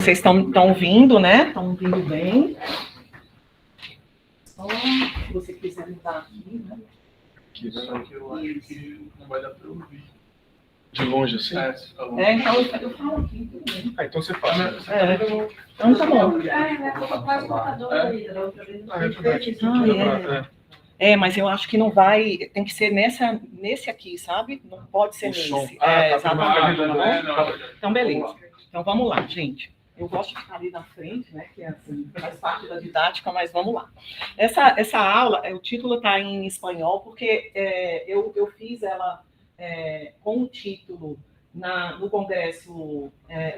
Vocês estão ouvindo, né? Estão ouvindo bem. Só se você quiser mudar aqui, né? Aqui, só que eu acho que não vai dar para ouvir. De longe, assim? Então eu falo aqui também. Então você faz. Então tá bom. Mas eu acho que não vai. Tem que ser nesse aqui, sabe? Não pode ser nesse. Exatamente. Então, beleza. Então vamos lá, gente. Eu gosto de ficar ali na frente, né? Que é assim, faz parte da didática, mas vamos lá. Essa aula, o título está em espanhol, porque eu fiz ela com o título no congresso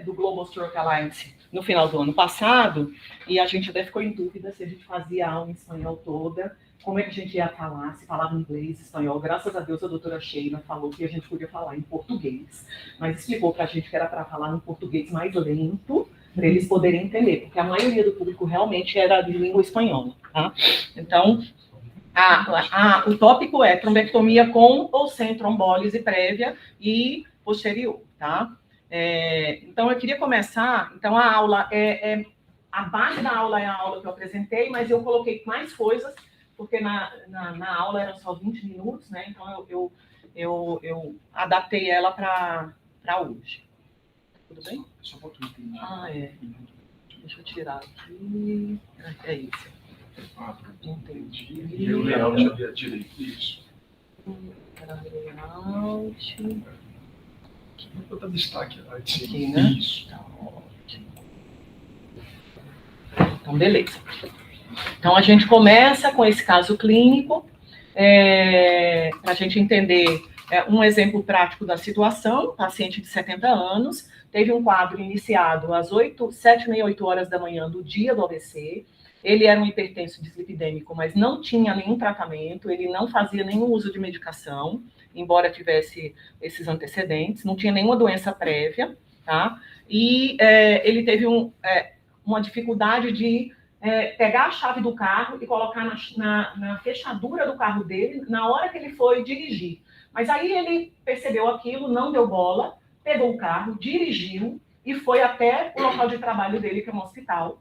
do Global Stroke Alliance no final do ano passado, e a gente até ficou em dúvida se a gente fazia a aula em espanhol toda, como é que a gente ia falar, se falava inglês, espanhol. Graças a Deus a doutora Sheila falou que a gente podia falar em português, mas explicou para a gente que era para falar em português mais lento, para eles poderem entender, porque a maioria do público realmente era de língua espanhola, tá? Então, o tópico é trombectomia com ou sem trombólise prévia e posterior, tá? Então, eu queria começar. Então, a aula a base da aula é a aula que eu apresentei, mas eu coloquei mais coisas, porque na aula eram só 20 minutos, né? Então, eu adaptei ela para hoje. Tudo bem? Só um pouquinho. Deixa eu tirar aqui. É isso. Entendi. E o layout ali à direita, isso. Layout. Vou botar destaque aqui, né? Isso. Tá ótimo. Então, beleza. Então, a gente começa com esse caso clínico, para a gente entender um exemplo prático da situação. Paciente de 70 anos, teve um quadro iniciado às 7h30, 8 horas da manhã do dia do AVC. Ele era um hipertenso dislipidêmico, mas não tinha nenhum tratamento, ele não fazia nenhum uso de medicação, embora tivesse esses antecedentes, não tinha nenhuma doença prévia, tá? E ele teve uma dificuldade de pegar a chave do carro e colocar na fechadura do carro dele na hora que ele foi dirigir. Mas aí ele percebeu aquilo, não deu bola, pegou o carro, dirigiu e foi até o local de trabalho dele, que é um hospital,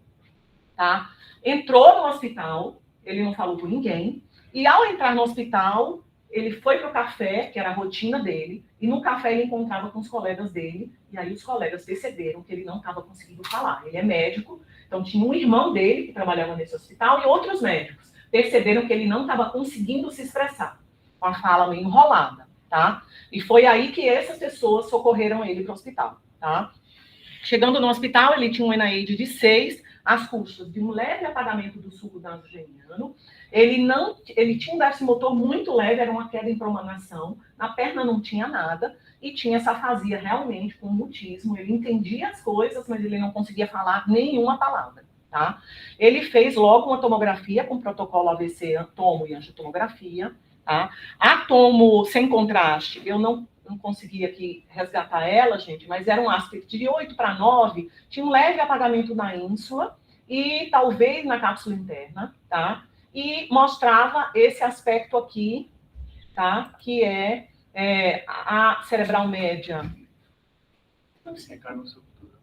tá? Entrou no hospital, ele não falou com ninguém, e ao entrar no hospital, ele foi para o café, que era a rotina dele, e no café ele encontrava com os colegas dele, e aí os colegas perceberam que ele não estava conseguindo falar. Ele é médico, então tinha um irmão dele que trabalhava nesse hospital e outros médicos perceberam que ele não estava conseguindo se expressar, com a fala meio enrolada, tá? E foi aí que essas pessoas socorreram ele para o hospital, tá? Chegando no hospital, ele tinha um NIH de 6, às custas de um leve apagamento do suco nasogeniano. Ele tinha um déficit motor muito leve, era uma queda em promanação, na perna não tinha nada, e tinha essa afasia realmente com mutismo. Ele entendia as coisas, mas ele não conseguia falar nenhuma palavra, tá? Ele fez logo uma tomografia com protocolo AVC, tomo e angiotomografia, tá? A tomo sem contraste, eu não consegui aqui resgatar ela, gente, mas era um aspecto de 8 para 9, tinha um leve apagamento na ínsula e talvez na cápsula interna, tá? E mostrava esse aspecto aqui, tá? Que a cerebral média. Não sei, cara, no seu futuro.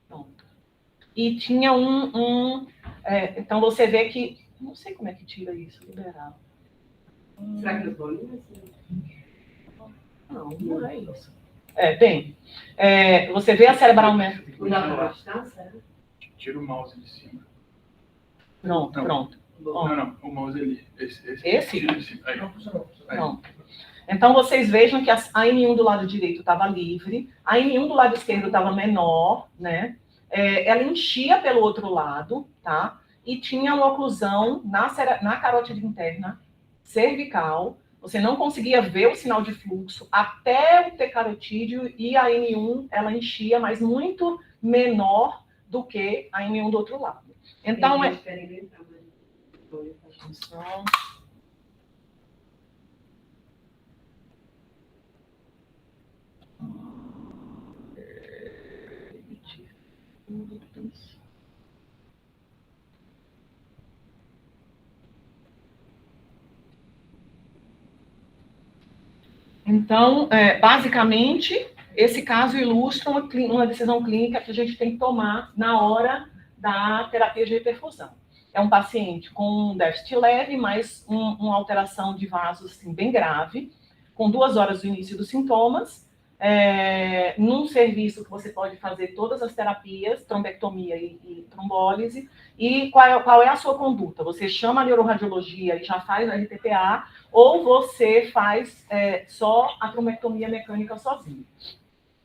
Pronto. E tinha então você vê que não sei como é que tira isso, liberal. Será que os bolinhos? Não é isso. Bem, você vê a cerebral média. Tira o mouse de cima. Pronto. Não, o mouse ali. Esse? Tira de cima. Aí. Pronto. Então, vocês vejam que a M1 do lado direito estava livre, a M1 do lado esquerdo estava menor, né? Ela enchia pelo outro lado, tá? E tinha uma oclusão na carótide interna cervical. Você não conseguia ver o sinal de fluxo até o T carotídeo, e a M1 ela enchia, mas muito menor do que a M1 do outro lado. Então, Então, basicamente, esse caso ilustra uma decisão clínica que a gente tem que tomar na hora da terapia de reperfusão. É um paciente com um déficit leve, mas uma alteração de vasos assim, bem grave, com 2 horas do início dos sintomas, num serviço que você pode fazer todas as terapias, trombectomia e trombólise. E qual é a sua conduta? Você chama a neuroradiologia e já faz a RTPA, ou você faz só a trombectomia mecânica sozinho.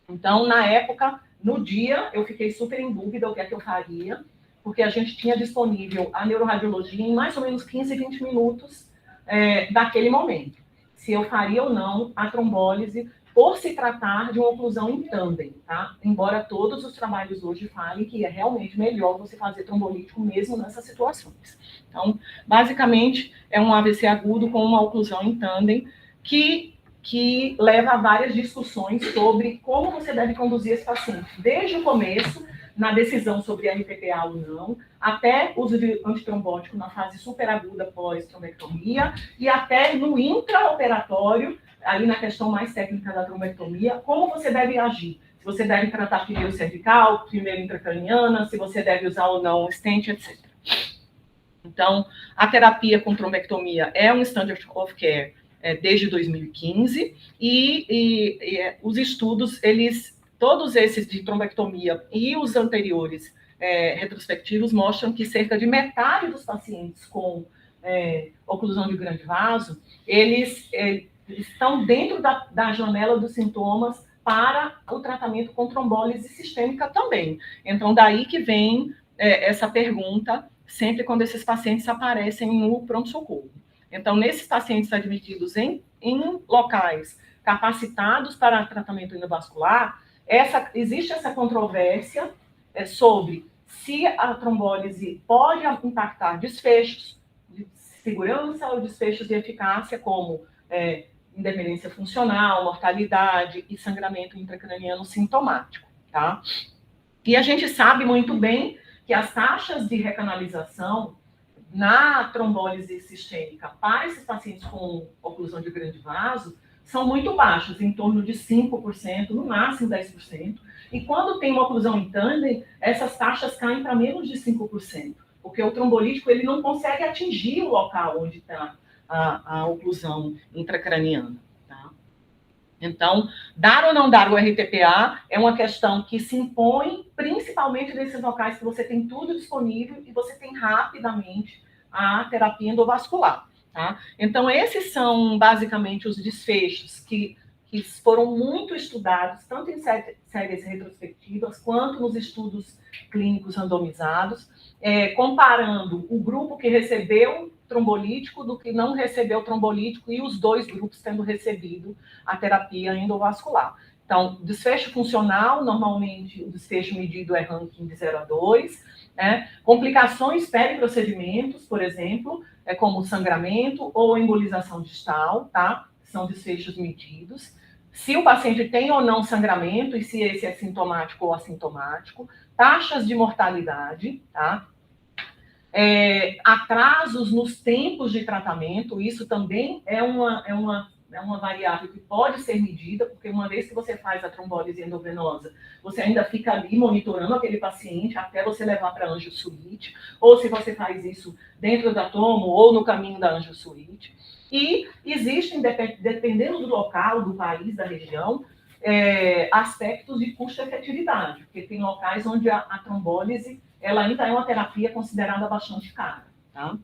Então, na época, no dia, eu fiquei super em dúvida o que é que eu faria, porque a gente tinha disponível a neuroradiologia em mais ou menos 15, 20 minutos daquele momento. Se eu faria ou não a trombólise, por se tratar de uma oclusão em tandem, tá? Embora todos os trabalhos hoje falem que é realmente melhor você fazer trombolítico mesmo nessas situações. Então, basicamente, é um AVC agudo com uma oclusão em tandem que leva a várias discussões sobre como você deve conduzir esse paciente, desde o começo, na decisão sobre RTPA ou não, até uso de antitrombótico na fase superaguda pós-trombectomia e até no intraoperatório, aí na questão mais técnica da trombectomia, como você deve agir. Se você deve tratar primeiro cervical, primeiro intracraniana, se você deve usar ou não stent, etc. Então, a terapia com trombectomia é um standard of care desde 2015 e os estudos, todos esses de trombectomia e os anteriores retrospectivos mostram que cerca de metade dos pacientes com oclusão de grande vaso, eles estão dentro da janela dos sintomas para o tratamento com trombólise sistêmica também. Então, daí que vem essa pergunta sempre quando esses pacientes aparecem no pronto-socorro. Então, nesses pacientes admitidos em locais capacitados para tratamento endovascular, existe essa controvérsia sobre se a trombólise pode impactar desfechos de segurança ou desfechos de eficácia, como independência funcional, mortalidade e sangramento intracraniano sintomático, tá? E a gente sabe muito bem que as taxas de recanalização na trombólise sistêmica para esses pacientes com oclusão de grande vaso são muito baixas, em torno de 5%, no máximo 10%. E quando tem uma oclusão em tandem, essas taxas caem para menos de 5%, porque o trombolítico ele não consegue atingir o local onde está a oclusão intracraniana. Tá? Então, dar ou não dar o RTPA é uma questão que se impõe principalmente nesses locais que você tem tudo disponível e você tem rapidamente a terapia endovascular. Tá? Então, esses são basicamente os desfechos que foram muito estudados, tanto em séries retrospectivas quanto nos estudos clínicos randomizados, comparando o grupo que recebeu trombolítico do que não recebeu trombolítico e os dois grupos tendo recebido a terapia endovascular. Então, desfecho funcional, normalmente o desfecho medido é ranking de 0 a 2, complicações periprocedimentos, por exemplo, como sangramento ou embolização distal, tá? São desfechos medidos. Se o paciente tem ou não sangramento, e se esse é sintomático ou assintomático, taxas de mortalidade, tá? Atrasos nos tempos de tratamento, isso também é uma variável que pode ser medida, porque uma vez que você faz a trombólise endovenosa, você ainda fica ali monitorando aquele paciente até você levar para a angiosuíte, ou se você faz isso dentro da tomo ou no caminho da angiosuíte. E existem, dependendo do local, do país, da região, aspectos de custo-efetividade, porque tem locais onde a trombólise ela ainda é uma terapia considerada bastante cara, tá?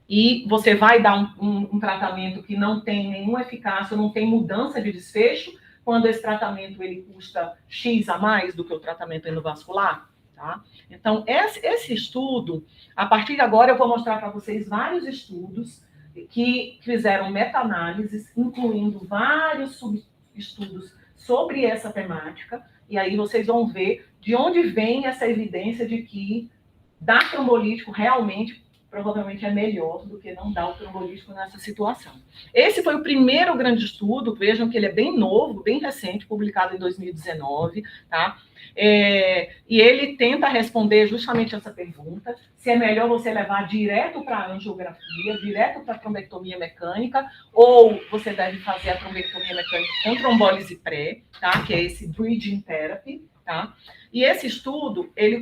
E você vai dar um tratamento que não tem nenhuma eficácia, não tem mudança de desfecho, quando esse tratamento ele custa X a mais do que o tratamento endovascular, tá? Então, esse estudo, a partir de agora eu vou mostrar para vocês vários estudos que fizeram meta-análises, incluindo vários subestudos sobre essa temática, e aí vocês vão ver de onde vem essa evidência de que dar trombolítico realmente provavelmente é melhor do que não dar o trombolítico nessa situação. Esse foi o primeiro grande estudo, vejam que ele é bem novo, bem recente, publicado em 2019, tá? E ele tenta responder justamente essa pergunta, se é melhor você levar direto para a angiografia, direto para a trombectomia mecânica, ou você deve fazer a trombectomia mecânica com trombólise pré, tá? Que é esse bridging therapy, tá? E esse estudo, ele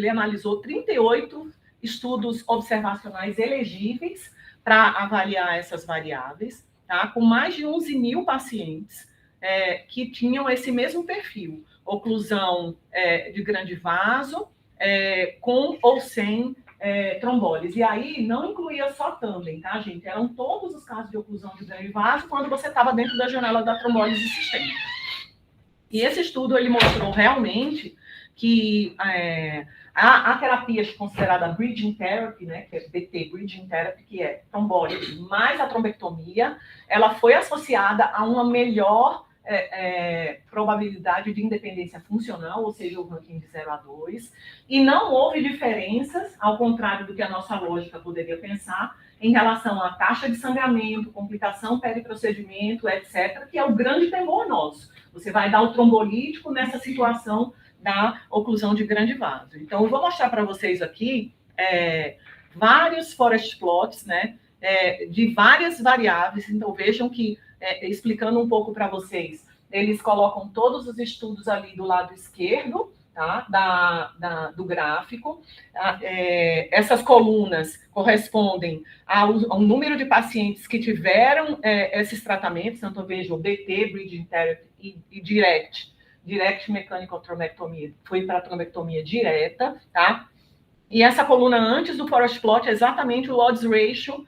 analisou 38 estudos observacionais elegíveis para avaliar essas variáveis, tá? Com mais de 11 mil pacientes que tinham esse mesmo perfil, oclusão de grande vaso, com ou sem trombólise. E aí não incluía só tandem, tá, gente? Eram todos os casos de oclusão de grande vaso quando você estava dentro da janela da trombólise sistêmica. E esse estudo ele mostrou realmente que a terapia considerada bridging therapy, né, que é BT, bridging therapy, que é trombólise mais a trombectomia, ela foi associada a uma melhor probabilidade de independência funcional, ou seja, o ranking de 0 a 2, e não houve diferenças, ao contrário do que a nossa lógica poderia pensar, em relação à taxa de sangramento, complicação periprocedimento, etc., que é o grande temor nosso. Você vai dar o trombolítico nessa situação da oclusão de grande vaso. Então, eu vou mostrar para vocês aqui vários forest plots, né, de várias variáveis. Então, vejam que, explicando um pouco para vocês, eles colocam todos os estudos ali do lado esquerdo, tá, do gráfico. Essas colunas correspondem ao número de pacientes que tiveram esses tratamentos, então vejo BT, Bridging Therapy e Direct Mechanical Thrombectomia, foi para a trombectomia direta, tá? E essa coluna antes do forest plot é exatamente o odds ratio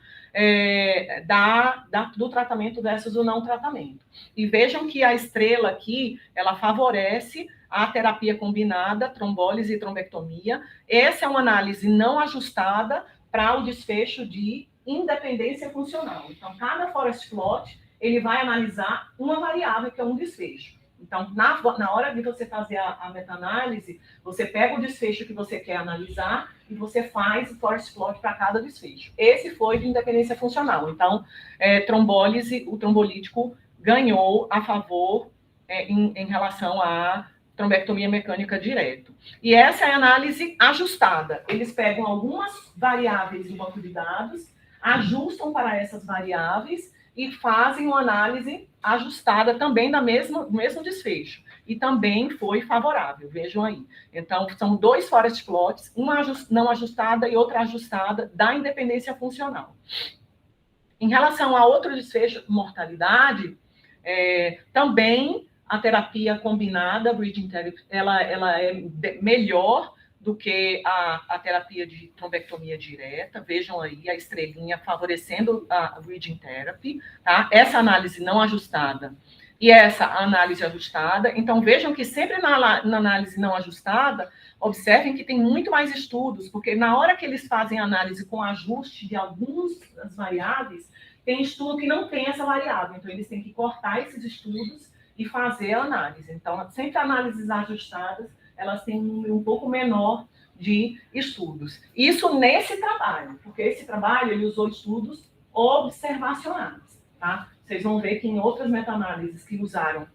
do tratamento versus o não tratamento. E vejam que a estrela aqui, ela favorece a terapia combinada, trombólise e trombectomia. Essa é uma análise não ajustada para o desfecho de independência funcional. Então, cada forest plot, ele vai analisar uma variável, que é um desfecho. Então, na hora de você fazer a meta-análise, você pega o desfecho que você quer analisar e você faz o forest plot para cada desfecho. Esse foi de independência funcional. Então, trombólise, o trombolítico ganhou a favor em relação à trombectomia mecânica direto. E essa é a análise ajustada. Eles pegam algumas variáveis do banco de dados, ajustam para essas variáveis e fazem uma análise ajustada também do mesmo desfecho. E também foi favorável, vejam aí. Então, são dois forest plots, uma não ajustada e outra ajustada da independência funcional. Em relação a outro desfecho, mortalidade, também a terapia combinada, Bridging Therapy, ela é melhor do que a terapia de trombectomia direta. Vejam aí a estrelinha favorecendo a Bridging Therapy, tá? Essa análise não ajustada e essa análise ajustada. Então, vejam que sempre na análise não ajustada, observem que tem muito mais estudos, porque na hora que eles fazem análise com ajuste de algumas variáveis, tem estudo que não tem essa variável. Então, eles têm que cortar esses estudos e fazer a análise. Então, sempre análises ajustadas, elas têm um número um pouco menor de estudos. Isso nesse trabalho, porque esse trabalho ele usou estudos observacionais, tá? Vocês vão ver que em outras meta-análises que usaram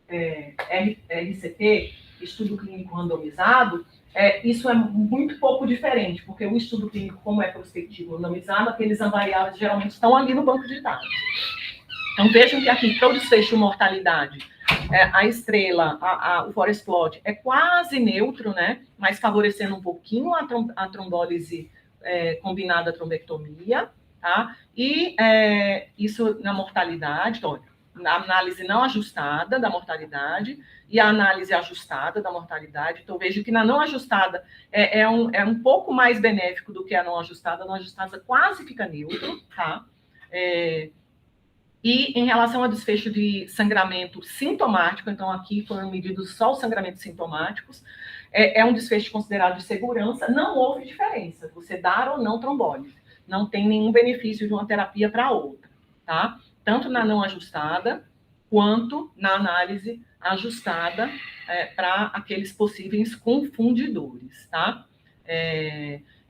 RCT, estudo clínico randomizado, isso é muito pouco diferente, porque o estudo clínico, como é prospectivo randomizado, aqueles variáveis geralmente estão ali no banco de dados. Então, vejam que aqui, para o desfecho mortalidade, a estrela, o forest plot é quase neutro, né? Mas favorecendo um pouquinho a trombólise combinada à trombectomia, tá? E isso na mortalidade, olha, na análise não ajustada da mortalidade e a análise ajustada da mortalidade. Então, vejo que na não ajustada é um pouco mais benéfico do que a não ajustada. A não ajustada quase fica neutro, tá? E em relação ao desfecho de sangramento sintomático, então aqui foram medidos só os sangramentos sintomáticos, é um desfecho considerado de segurança, não houve diferença, você dar ou não trombólise, não tem nenhum benefício de uma terapia para outra, tá? Tanto na não ajustada, quanto na análise ajustada para aqueles possíveis confundidores, tá?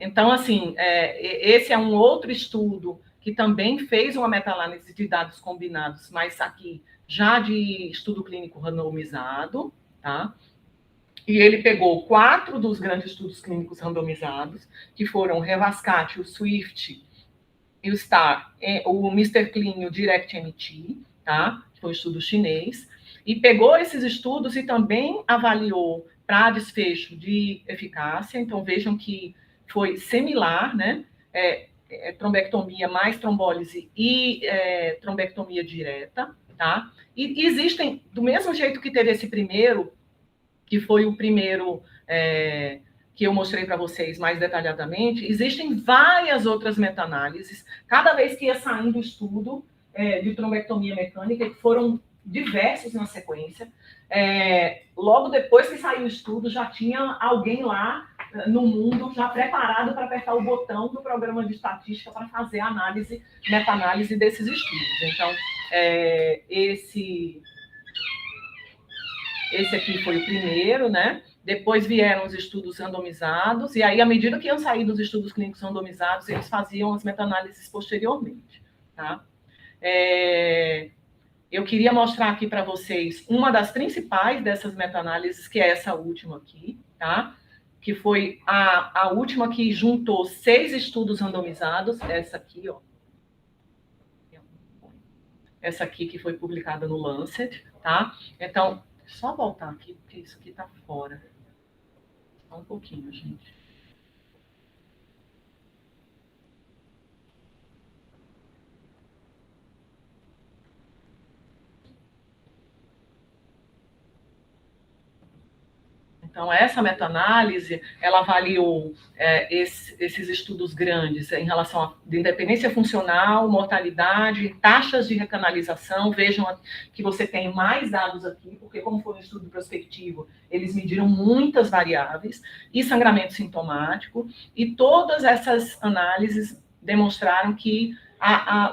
Então, assim, esse é um outro estudo que também fez uma meta-análise de dados combinados, mas aqui já de estudo clínico randomizado, tá? E ele pegou 4 dos grandes estudos clínicos randomizados, que foram o Revascat, o SWIFT e o STAR, o Mr. Clean e o DirectMT, tá? Que foi um estudo chinês, e pegou esses estudos e também avaliou para desfecho de eficácia. Então, vejam que foi similar, né? Trombectomia mais trombólise e trombectomia direta, tá? E existem, do mesmo jeito que teve esse primeiro, que foi o primeiro que eu mostrei para vocês mais detalhadamente, existem várias outras meta-análises. Cada vez que ia saindo o estudo de trombectomia mecânica, que foram diversos na sequência, logo depois que saiu o estudo, já tinha alguém lá no mundo já preparado para apertar o botão do programa de estatística para fazer a análise, meta-análise desses estudos. Então, esse aqui foi o primeiro, né? Depois vieram os estudos randomizados, e aí, à medida que iam sair dos estudos clínicos randomizados, eles faziam as meta-análises posteriormente, tá? Eu queria mostrar aqui para vocês uma das principais dessas meta-análises, que é essa última aqui, tá? Que foi a última que juntou 6 estudos randomizados, essa aqui, ó. Essa aqui que foi publicada no Lancet, tá? Então, só voltar aqui, porque isso aqui está fora. Só um pouquinho, gente. Então, essa meta-análise, ela avaliou esses estudos grandes em relação à independência funcional, mortalidade, taxas de recanalização. Vejam que você tem mais dados aqui, porque como foi um estudo prospectivo, eles mediram muitas variáveis, e sangramento sintomático, e todas essas análises demonstraram que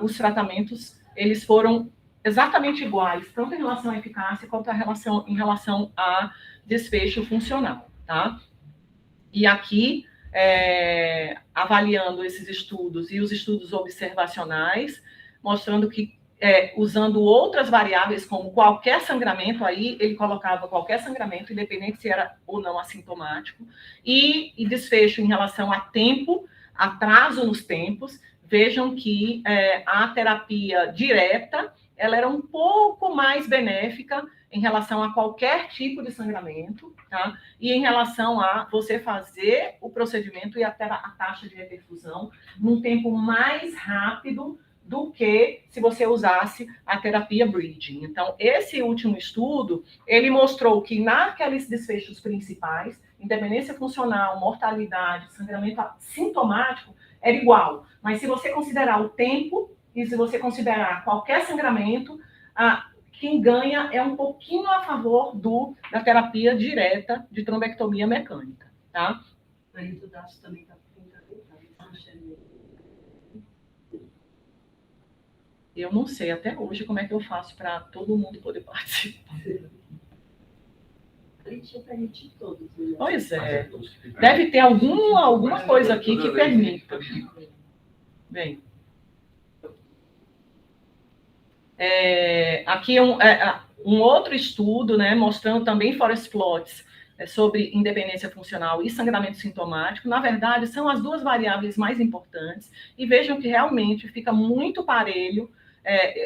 os tratamentos, eles foram exatamente iguais, tanto em relação à eficácia, quanto em relação a desfecho funcional, tá? E aqui, avaliando esses estudos e os estudos observacionais, mostrando que, usando outras variáveis, como qualquer sangramento, aí ele colocava qualquer sangramento, independente se era ou não assintomático, e desfecho em relação a tempo, atraso nos tempos. Vejam que a terapia direta, ela era um pouco mais benéfica em relação a qualquer tipo de sangramento, tá? E em relação a você fazer o procedimento e até a taxa de reperfusão num tempo mais rápido do que se você usasse a terapia bridging. Então, esse último estudo, ele mostrou que naqueles desfechos principais, independência funcional, mortalidade, sangramento sintomático, era igual. Mas se você considerar o tempo e se você considerar qualquer sangramento, quem ganha é um pouquinho a favor da terapia direta de trombectomia mecânica, tá? Aí o daço também está Eu não sei até hoje como é que eu faço para todo mundo poder participar. Todos, né? Pois é. Deve ter alguma coisa aqui que permita. Bem. Aqui um outro estudo, né, mostrando também forest plots sobre independência funcional e sangramento sintomático. Na verdade, são as duas variáveis mais importantes, e vejam que realmente fica muito parelho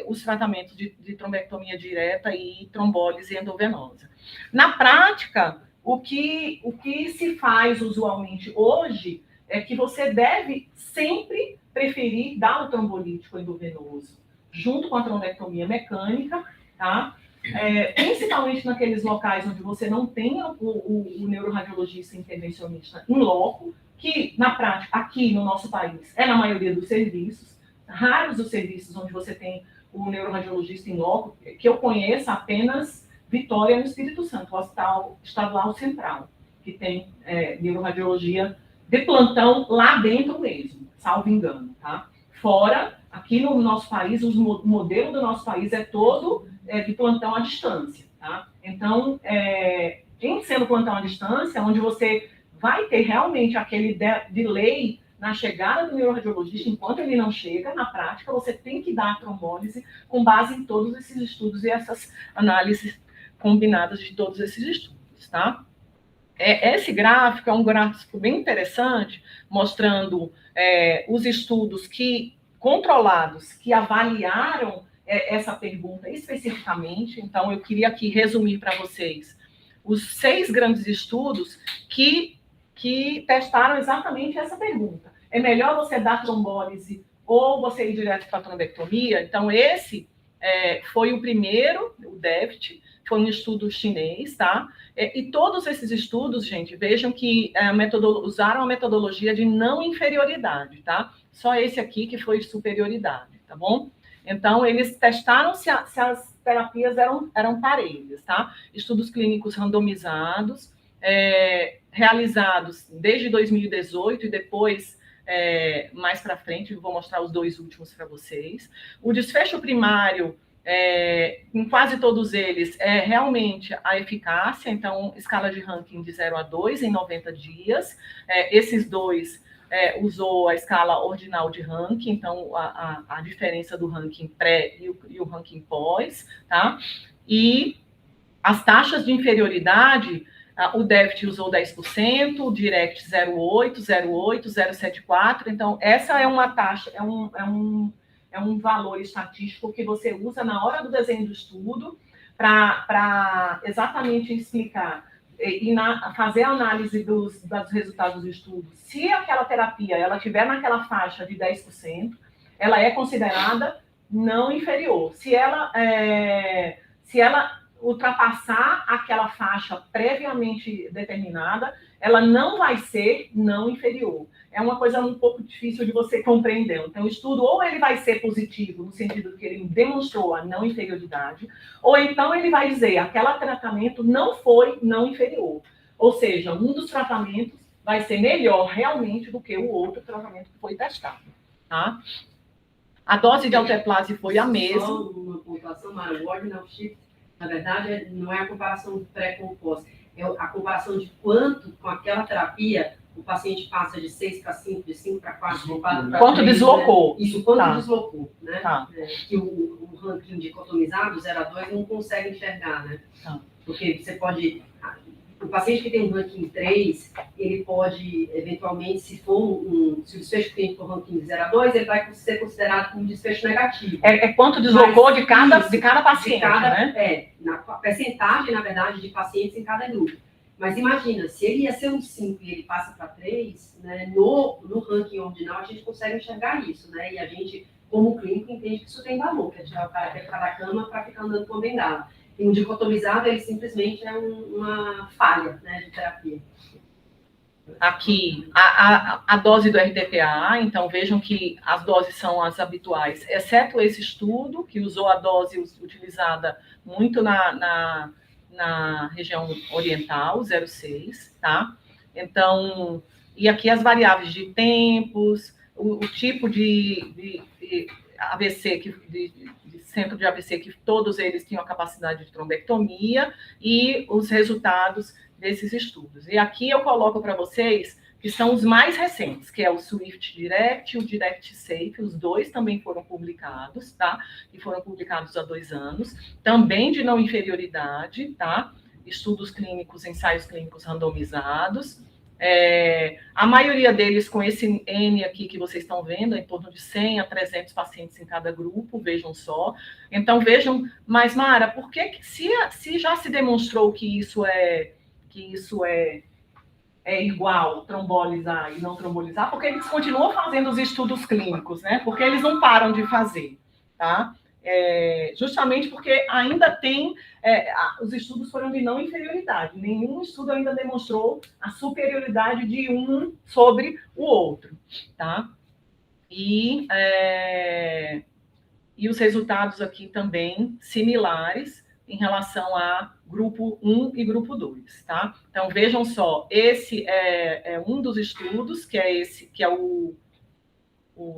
os tratamentos de trombectomia direta e trombólise endovenosa. Na prática, o que se faz usualmente hoje é que você deve sempre preferir dar o trombolítico endovenoso junto com a trombectomia mecânica, tá? Principalmente naqueles locais onde você não tem o neuroradiologista intervencionista in loco, que, na prática, aqui no nosso país, é na maioria dos serviços, raros os serviços onde você tem o neuroradiologista in loco, que eu conheço apenas Vitória, no Espírito Santo, o Hospital Estadual Central, que tem neuroradiologia de plantão lá dentro mesmo, salvo engano, tá? Fora, aqui no nosso país, o modelo do nosso país é todo de plantão à distância, tá? Então, em sendo plantão à distância, onde você vai ter realmente aquele delay na chegada do neuroradiologista. Enquanto ele não chega, na prática, você tem que dar a trombólise com base em todos esses estudos e essas análises combinadas de todos esses estudos, tá? Esse gráfico é um gráfico bem interessante, mostrando os estudos controlados que avaliaram essa pergunta especificamente. Então, eu queria aqui resumir para vocês os 6 grandes estudos que testaram exatamente essa pergunta. É melhor você dar trombólise ou você ir direto para a trombectomia? Então, esse foi o primeiro, o DEVT, foi um estudo chinês, tá? E todos esses estudos, gente, vejam que usaram a metodologia de não inferioridade, tá? Só esse aqui que foi superioridade, tá bom? Então, eles testaram se as terapias eram parelhas, tá? Estudos clínicos randomizados, realizados desde 2018 e depois, mais para frente, eu vou mostrar os 2 últimos para vocês. O desfecho primário, em quase todos eles, é realmente a eficácia, então, escala de ranking de 0 a 2 em 90 dias. Esses 2 usou a escala ordinal de ranking, então, a diferença do ranking pré e o ranking pós, tá? E as taxas de inferioridade, o DEVT usou 10%, o DIRECT 0,8, 0,8, 0,74, então, essa é uma taxa, é um valor estatístico que você usa na hora do desenho do estudo para exatamente explicar e fazer a análise dos resultados do estudo. Se aquela terapia ela estiver naquela faixa de 10%, ela é considerada não inferior. Se ela ultrapassar aquela faixa previamente determinada, ela não vai ser não inferior. É uma coisa um pouco difícil de você compreender. Então, o estudo, ou ele vai ser positivo, no sentido de que ele demonstrou a não inferioridade, ou então ele vai dizer, aquele tratamento não foi não inferior. Ou seja, um dos tratamentos vai ser melhor realmente do que o outro tratamento que foi testado. Tá? A dose de alteplase foi a mesma. Só uma pontuação, Mara, o ordinal shift, na verdade, não é a comparação do pré com o pós, é a comparação de quanto, com aquela terapia, o paciente passa de 6 para 5, de 5 para 4, de 4 para 3. Quanto deslocou. Né? Isso, quanto deslocou, né? Tá. Que o ranking dicotomizado, 0 a 2, não consegue enxergar, né? Tá. Porque você pode... O paciente que tem um ranking 3, ele pode, eventualmente, se o desfecho clínico for ranking de 0 a 2, ele vai ser considerado como um desfecho negativo. Quanto deslocou de cada paciente, né? Na percentagem, na verdade, de pacientes em cada grupo. Mas imagina, se ele ia ser um 5 e ele passa para 3, né, no ranking ordinal a gente consegue enxergar isso, né? E a gente, como clínico, entende que isso tem valor, que é tirar o cara que ficar da cama para ficar andando com bengala. E um dicotomizado, ele simplesmente é uma falha, né, de terapia. Aqui, a dose do RTPA, então vejam que as doses são as habituais, exceto esse estudo, que usou a dose utilizada muito na região oriental, 0,6, tá? Então, e aqui as variáveis de tempos, o tipo de AVC, de centro de AVC, que todos eles tinham a capacidade de trombectomia, e os resultados desses estudos. E aqui eu coloco para vocês que são os mais recentes, que é o Swift Direct e o Direct Safe, os 2 também foram publicados, tá? E foram publicados há 2 anos, também de não inferioridade, tá? Estudos clínicos, ensaios clínicos randomizados. A maioria deles com esse N aqui que vocês estão vendo, em torno de 100 a 300 pacientes em cada grupo, vejam só. Então, vejam, mas, Mara, por que se já se demonstrou que isso é igual trombolizar e não trombolizar, porque eles continuam fazendo os estudos clínicos, né? Porque eles não param de fazer, tá? Justamente porque ainda tem... os estudos foram de não inferioridade. Nenhum estudo ainda demonstrou a superioridade de um sobre o outro, tá? E os resultados aqui também similares em relação a grupo 1 e grupo 2, tá? Então, vejam só, esse é um dos estudos, que é o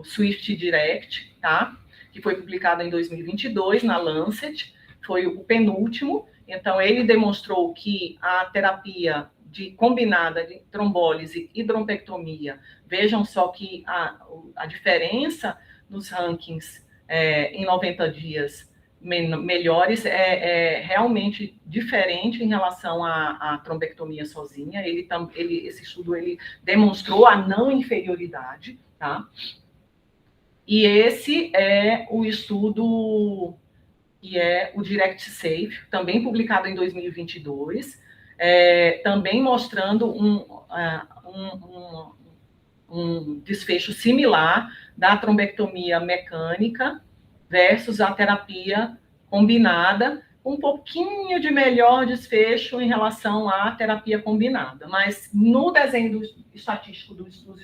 Swift Direct, tá? Que foi publicado em 2022 na Lancet, foi o penúltimo. Então, ele demonstrou que a terapia combinada de trombólise e trombectomia, vejam só que a diferença nos rankings em 90 dias melhores é realmente diferente em relação à trombectomia sozinha. Esse estudo ele demonstrou a não inferioridade, tá? E esse é o estudo que é o Direct Safe, também publicado em 2022, também mostrando um desfecho similar da trombectomia mecânica versus a terapia combinada, um pouquinho de melhor desfecho em relação à terapia combinada. Mas no desenho estatístico dos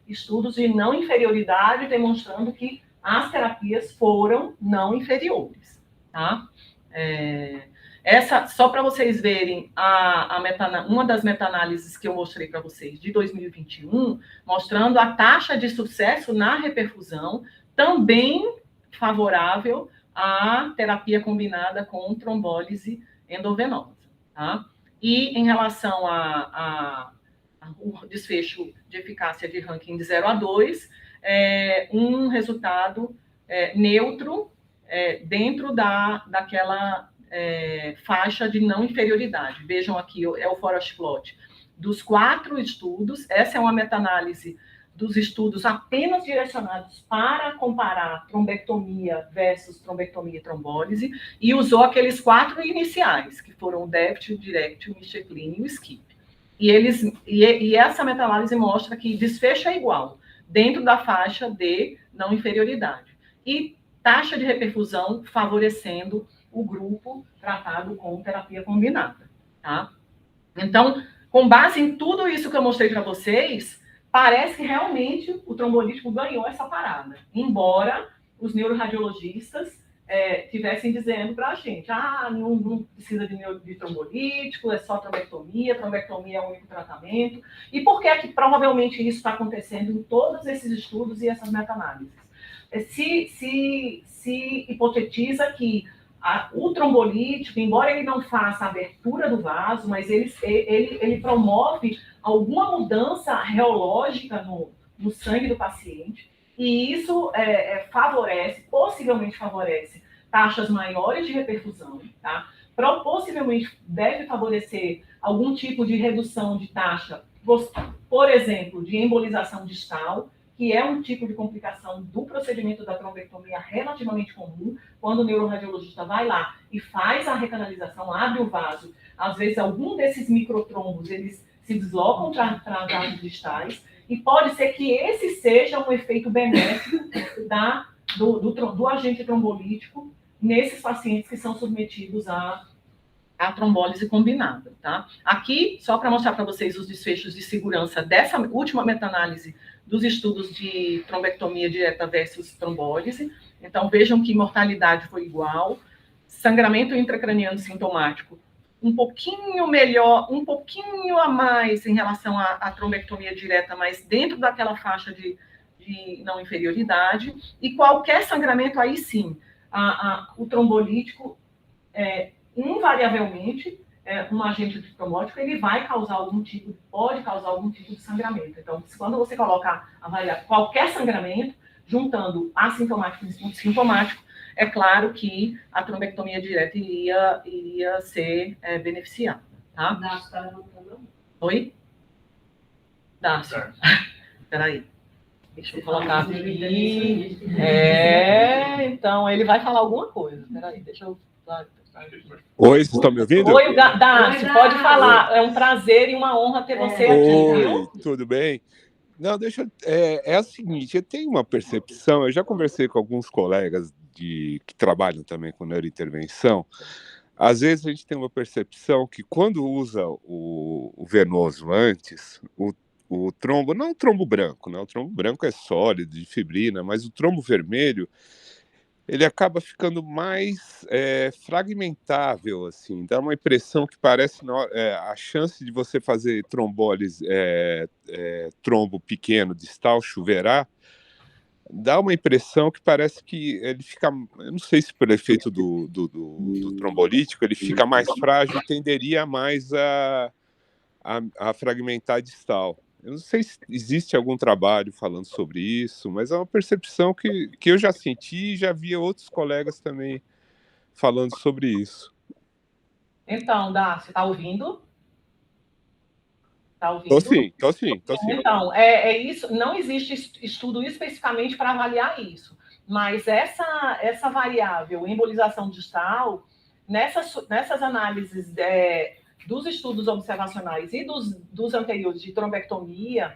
estudos de não inferioridade, demonstrando que as terapias foram não inferiores. Tá? Só para vocês verem, uma das meta-análises que eu mostrei para vocês de 2021, mostrando a taxa de sucesso na reperfusão, também favorável à terapia combinada com trombólise endovenosa. Tá? E em relação ao desfecho de eficácia de ranking de 0 a 2, um resultado neutro dentro daquela faixa de não inferioridade. Vejam aqui, é o Forest Plot dos 4 estudos. Essa é uma meta-análise dos estudos apenas direcionados para comparar trombectomia versus trombectomia e trombólise, e usou aqueles 4 iniciais, que foram o DEFT, o DIRECT, o MISTECLIN e o SKIP. E essa meta-análise mostra que desfecho é igual, dentro da faixa de não inferioridade. E taxa de reperfusão favorecendo o grupo tratado com terapia combinada. Tá? Então, com base em tudo isso que eu mostrei para vocês, parece que realmente o trombolítico ganhou essa parada, embora os neuroradiologistas estivessem dizendo para a gente, não precisa de trombolítico, é só trombectomia é o único tratamento. E por que é que provavelmente isso está acontecendo em todos esses estudos e essas meta-análises? Se hipotetiza que o trombolítico, embora ele não faça a abertura do vaso, mas ele promove alguma mudança reológica no sangue do paciente, e isso possivelmente favorece taxas maiores de reperfusão, tá? Possivelmente deve favorecer algum tipo de redução de taxa, por exemplo, de embolização distal, que é um tipo de complicação do procedimento da trombectomia relativamente comum, quando o neuroradiologista vai lá e faz a recanalização, abre o vaso, às vezes algum desses microtrombos, eles se deslocam para vasos distais, e pode ser que esse seja um efeito benéfico do agente trombolítico nesses pacientes que são submetidos à trombólise combinada. Tá? Aqui, só para mostrar para vocês os desfechos de segurança dessa última meta-análise dos estudos de trombectomia direta versus trombólise. Então, vejam que mortalidade foi igual, sangramento intracraniano sintomático um pouquinho melhor, um pouquinho a mais em relação à trombectomia direta, mas dentro daquela faixa de não inferioridade, e qualquer sangramento, aí sim, o trombolítico, invariavelmente, um agente trombótico, ele vai causar pode causar algum tipo de sangramento. Então, quando você coloca avaliar qualquer sangramento, juntando assintomático e sintomático, é claro que a trombectomia direta iria ser beneficiada. Tá? Dácio está levantando. Oi? Dácio. Espera aí. Deixa eu colocar aqui. Então, ele vai falar alguma coisa. Espera aí, deixa eu... Oi, vocês estão me ouvindo? Oi, Dácio, pode falar. É um prazer e uma honra ter você aqui, viu? Tudo bem? Não, é o seguinte, eu tenho uma percepção, eu já conversei com alguns colegas que trabalham também com neurointervenção. Às vezes a gente tem uma percepção que quando usa o venoso antes, o trombo, não o trombo branco, né? O trombo branco é sólido, de fibrina, mas o trombo vermelho, ele acaba ficando mais fragmentável, assim, dá uma impressão que parece a chance de você fazer trombólise, trombo pequeno distal, chuveirar, dá uma impressão que parece que ele fica, eu não sei se por efeito do trombolítico, ele fica mais frágil e tenderia mais a a fragmentar distal. Eu não sei se existe algum trabalho falando sobre isso, mas é uma percepção que eu já senti e já via outros colegas também falando sobre isso. Então, Darcy, está ouvindo? Está ouvindo? Tô sim. Então, é isso. Não existe estudo especificamente para avaliar isso, mas essa variável, embolização distal, nessas análises dos estudos observacionais e dos anteriores de trombectomia,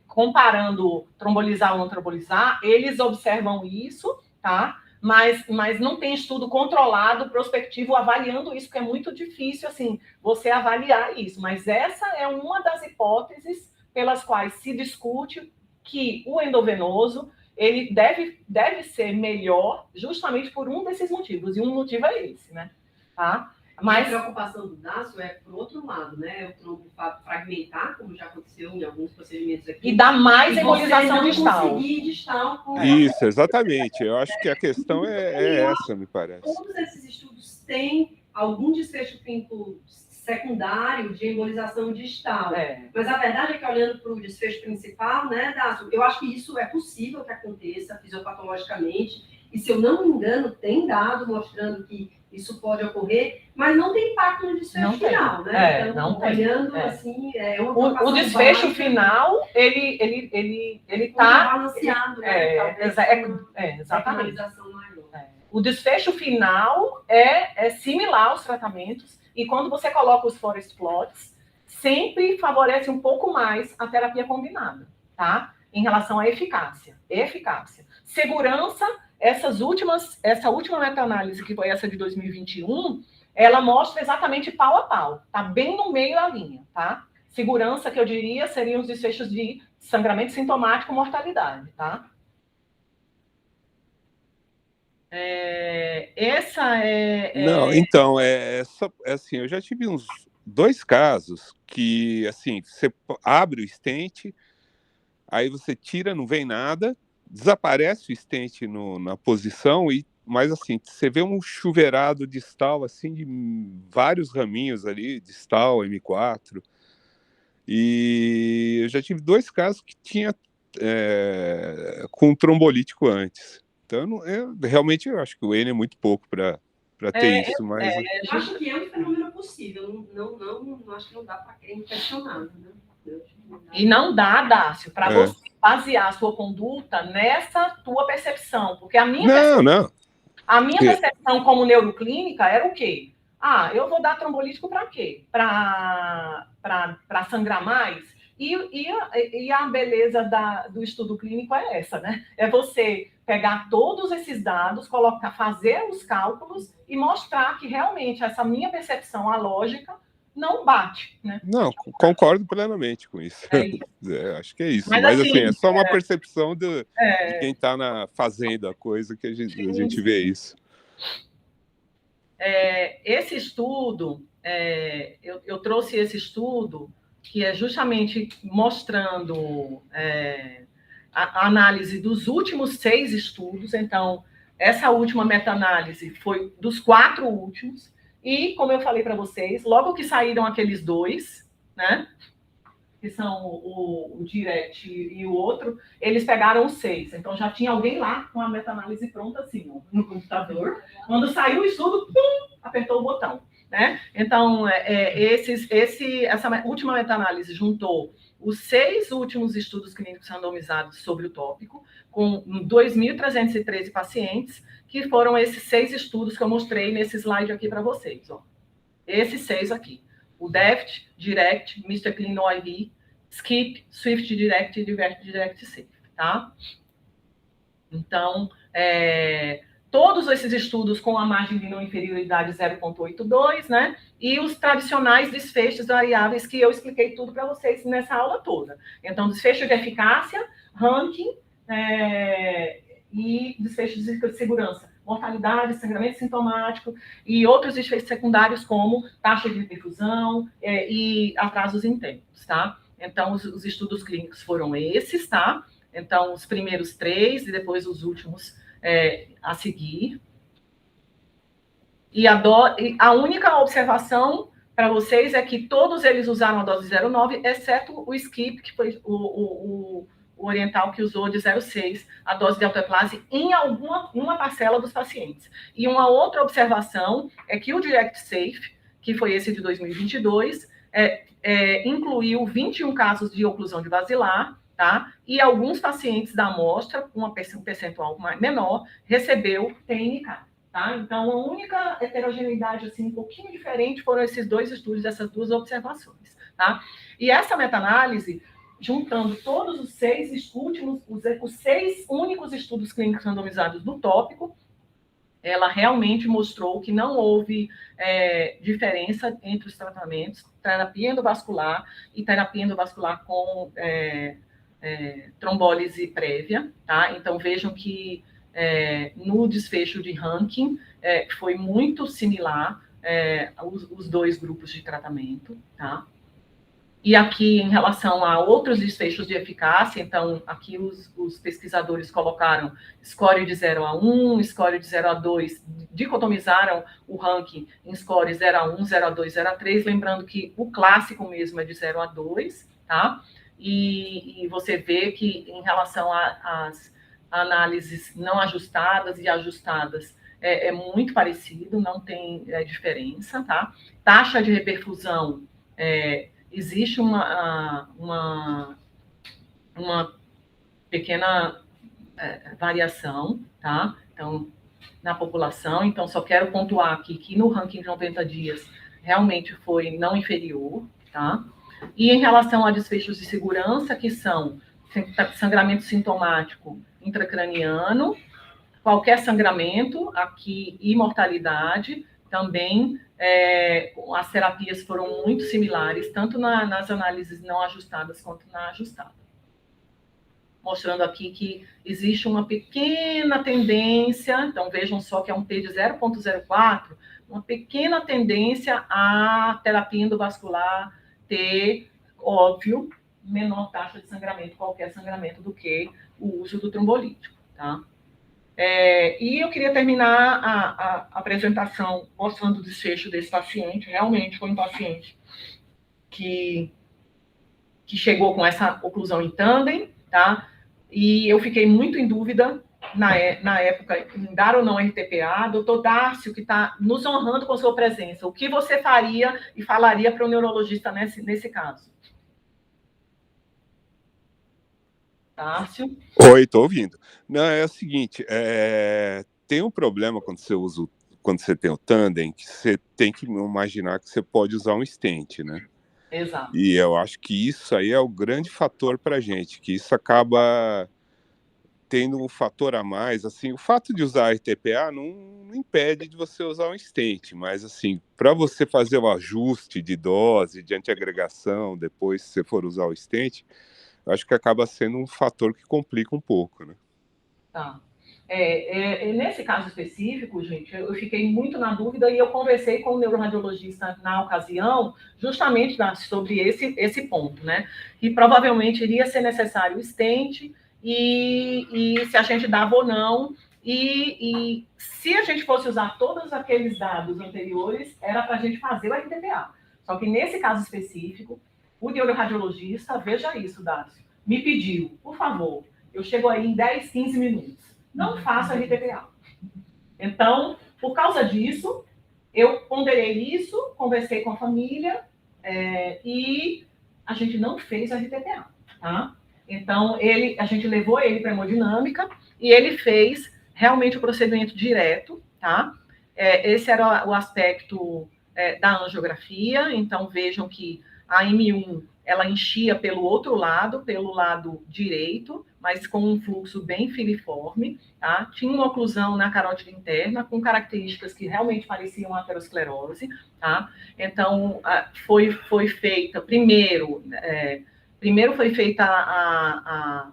comparando trombolizar ou não trombolizar, eles observam isso, tá? Mas não tem estudo controlado, prospectivo, avaliando isso, porque é muito difícil, assim, você avaliar isso. Mas essa é uma das hipóteses pelas quais se discute que o endovenoso, ele deve ser melhor justamente por um desses motivos, e um motivo é esse, né? Tá? Mas a preocupação do Dácio é por outro lado, né? O trombo fragmentar, como já aconteceu em alguns procedimentos aqui. E dar mais embolização distal. Conseguir distal com... Isso, exatamente. Eu acho que a questão é essa, me parece. Todos esses estudos têm algum desfecho clínico secundário de embolização distal. Mas a verdade é que, olhando para o desfecho principal, né, Dácio, eu acho que isso é possível que aconteça fisiopatologicamente, e se eu não me engano, tem dado mostrando que isso pode ocorrer, mas não tem impacto no desfecho final, né? Então, não tem. Olhando assim, uma o desfecho baixa, final, ele está balanceado, né? Exatamente. O desfecho final é similar aos tratamentos, e quando você coloca os forest plots, sempre favorece um pouco mais a terapia combinada, tá? Em relação à eficácia. Segurança, essa última meta-análise, que foi essa de 2021, ela mostra exatamente pau a pau, tá bem no meio da linha, tá? Segurança, que eu diria, seriam os desfechos de sangramento sintomático e mortalidade, tá? Não, então, assim, eu já tive uns 2 casos que, assim, você abre o stent, aí você tira, não vem nada, desaparece o stent na posição, mas assim, você vê um chuveirado distal, assim, de vários raminhos ali, distal, M4, e eu já tive 2 casos que tinha com trombolítico antes. Então, realmente, eu acho que o N é muito pouco para ter isso, mas... Eu acho que é um fenômeno possível, não acho que não dá para quem questionado, né? E não dá, Dácio, para você basear a sua conduta nessa tua percepção, porque a minha percepção como neuroclínica era o quê? Eu vou dar trombolítico para quê? Para sangrar mais? E a beleza do estudo clínico é essa, né? É você pegar todos esses dados, fazer os cálculos e mostrar que realmente essa minha percepção, a lógica, não bate, né? Não, concordo plenamente com isso. Acho que é isso. Mas assim, é só uma percepção de quem está fazendo a coisa que a gente vê isso. Esse estudo, eu trouxe esse estudo que é justamente mostrando a análise dos últimos 6 estudos. Então, essa última meta-análise foi dos 4 últimos, e, como eu falei para vocês, logo que saíram aqueles 2, né, que são o Direct e o outro, eles pegaram os 6. Então, já tinha alguém lá com a meta-análise pronta, assim, no computador. Quando saiu o estudo, pum, apertou o botão, né? Então, essa última meta-análise juntou os 6 últimos estudos clínicos randomizados sobre o tópico, com 2.313 pacientes, que foram esses 6 estudos que eu mostrei nesse slide aqui para vocês. Ó. Esses 6 aqui. O DEFT, Direct, Mr. Clean OIV, Skip, Swift Direct e Direct Safe, tá? Então, todos esses estudos com a margem de não inferioridade 0,82, né? E os tradicionais desfechos variáveis que eu expliquei tudo para vocês nessa aula toda. Então, desfecho de eficácia, ranking e desfechos de segurança, mortalidade, sangramento sintomático e outros desfechos secundários como taxa de perfusão e atrasos internos, tá? Então, os estudos clínicos foram esses, tá? Então, os primeiros 3 e depois os últimos a seguir. E a única observação para vocês é que todos eles usaram a dose de 0,9, exceto o SCIP, que foi o oriental que usou de 0,6 a dose de alteplase em uma parcela dos pacientes. E uma outra observação é que o Direct Safe, que foi esse de 2022, incluiu 21 casos de oclusão de basilar, tá? E alguns pacientes da amostra, um percentual menor, recebeu TNK. Tá? Então, a única heterogeneidade assim, um pouquinho diferente foram esses dois estudos, essas duas observações. Tá? E essa meta-análise, juntando todos os 6 últimos, os 6 únicos estudos clínicos randomizados do tópico, ela realmente mostrou que não houve diferença entre os tratamentos, terapia endovascular e terapia endovascular com trombólise prévia. Tá? Então, vejam que no desfecho de ranking, foi muito similar os 2 grupos de tratamento, tá? E aqui, em relação a outros desfechos de eficácia, então, aqui os pesquisadores colocaram score de 0 a 1, score de 0 a 2, dicotomizaram o ranking em score 0 a 1, 0 a 2, 0 a 3, lembrando que o clássico mesmo é de 0 a 2, tá? E você vê que, em relação às análises não ajustadas e ajustadas, é muito parecido, não tem diferença, tá? Taxa de reperfusão, existe uma pequena variação, tá? Então, na população, então só quero pontuar aqui que no ranking de 90 dias realmente foi não inferior, tá? E em relação a desfechos de segurança, que são sangramento sintomático intracraniano, qualquer sangramento, aqui, e mortalidade, também as terapias foram muito similares, tanto nas análises não ajustadas quanto na ajustada. Mostrando aqui que existe uma pequena tendência, então vejam só que é um P de 0,04, uma pequena tendência à terapia endovascular ter, óbvio, menor taxa de sangramento, qualquer sangramento, do que o uso do trombolítico, tá? E eu queria terminar a apresentação mostrando o desfecho desse paciente. Realmente foi um paciente que chegou com essa oclusão em tandem, tá? E eu fiquei muito em dúvida na época em dar ou não RTPA. Doutor Dárcio, que está nos honrando com sua presença, o que você faria e falaria para o neurologista nesse caso? Dárcio? Oi, estou ouvindo. Não, é o seguinte, tem um problema quando você tem o tandem, que você tem que imaginar que você pode usar um stent, né? Exato. E eu acho que isso aí é o grande fator para a gente, que isso acaba tendo um fator a mais. Assim, o fato de usar RTPA não impede de você usar um stent, mas assim, para você fazer o ajuste de dose, de antiagregação, depois se você for usar o stent, acho que acaba sendo um fator que complica um pouco, né? Tá. Nesse caso específico, gente, eu fiquei muito na dúvida e eu conversei com o neuroradiologista na ocasião, justamente sobre esse ponto, né? Que provavelmente iria ser necessário o stent e se a gente dava ou não. E se a gente fosse usar todos aqueles dados anteriores, era para a gente fazer o RTPA. Só que nesse caso específico, o neuroradiologista, veja isso, Dácio, me pediu, por favor, eu chego aí em 10, 15 minutos. Não faço RTPA. Então, por causa disso, eu ponderei isso, conversei com a família e a gente não fez RTPA, tá? Então, a gente levou ele para a hemodinâmica e ele fez realmente o procedimento direto, tá? Esse era o aspecto da angiografia. Então, vejam que a M1, ela enchia pelo outro lado, pelo lado direito, mas com um fluxo bem filiforme, tá? Tinha uma oclusão na carótida interna, com características que realmente pareciam aterosclerose, tá? Então, foi feita, primeiro foi feita a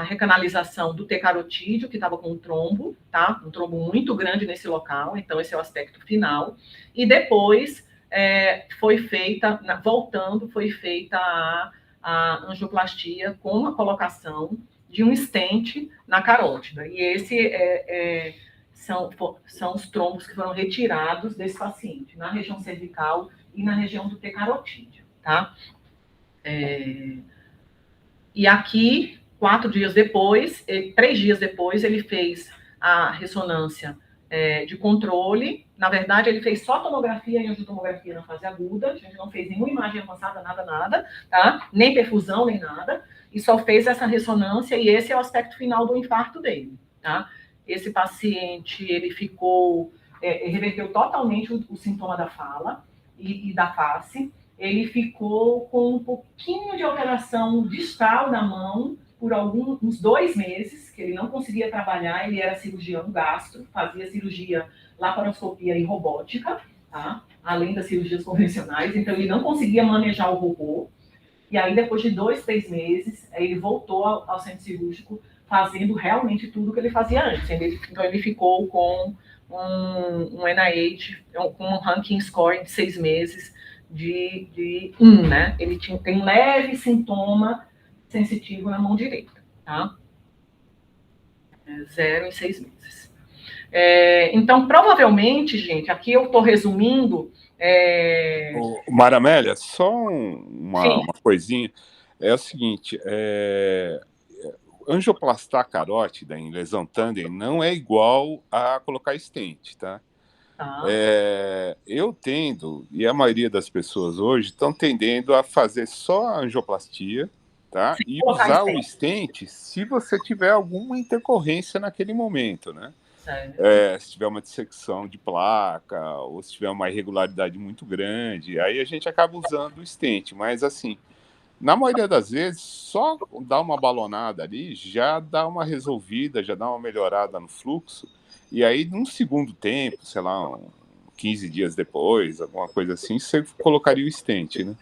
recanalização do T-carotídeo, que estava com um trombo, tá? Um trombo muito grande nesse local, então esse é o aspecto final. E depois foi feita a angioplastia com a colocação de um stent na carótida. E esse são os trombos que foram retirados desse paciente, na região cervical e na região do T carotídeo, tá? E aqui, 3 dias depois, ele fez a ressonância de controle. Na verdade, ele fez só tomografia e angiotomografia na fase aguda, a gente não fez nenhuma imagem avançada, nada, tá? Nem perfusão, nem nada, e só fez essa ressonância, e esse é o aspecto final do infarto dele, tá? Esse paciente, ele ficou, reverteu totalmente o sintoma da fala e da face. Ele ficou com um pouquinho de alteração distal na mão por uns 2 meses, que ele não conseguia trabalhar. Ele era cirurgião gastro, fazia cirurgia, laparoscopia e robótica, tá? Além das cirurgias convencionais, então ele não conseguia manejar o robô. E aí, depois de 2, 3 meses, ele voltou ao centro cirúrgico, fazendo realmente tudo que ele fazia antes. Então, ele ficou com um NIH, com um ranking score de 6 meses, de 1, né? Ele tem um leve sintoma sensitivo na mão direita, tá? 0 em 6 meses. Então, provavelmente, gente, aqui eu estou resumindo... Maramélia, só uma coisinha. É o seguinte, angioplastar carótida em lesão tandem não é igual a colocar stent, tá? Eu tendo, e a maioria das pessoas hoje estão tendendo a fazer só a angioplastia, tá? E usar o stent se você tiver alguma intercorrência naquele momento, né? Se tiver uma dissecção de placa, ou se tiver uma irregularidade muito grande, aí a gente acaba usando o stent, mas assim, na maioria das vezes, só dar uma balonada ali já dá uma resolvida, já dá uma melhorada no fluxo, e aí num segundo tempo, sei lá, 15 dias depois, alguma coisa assim, você colocaria o stent, né?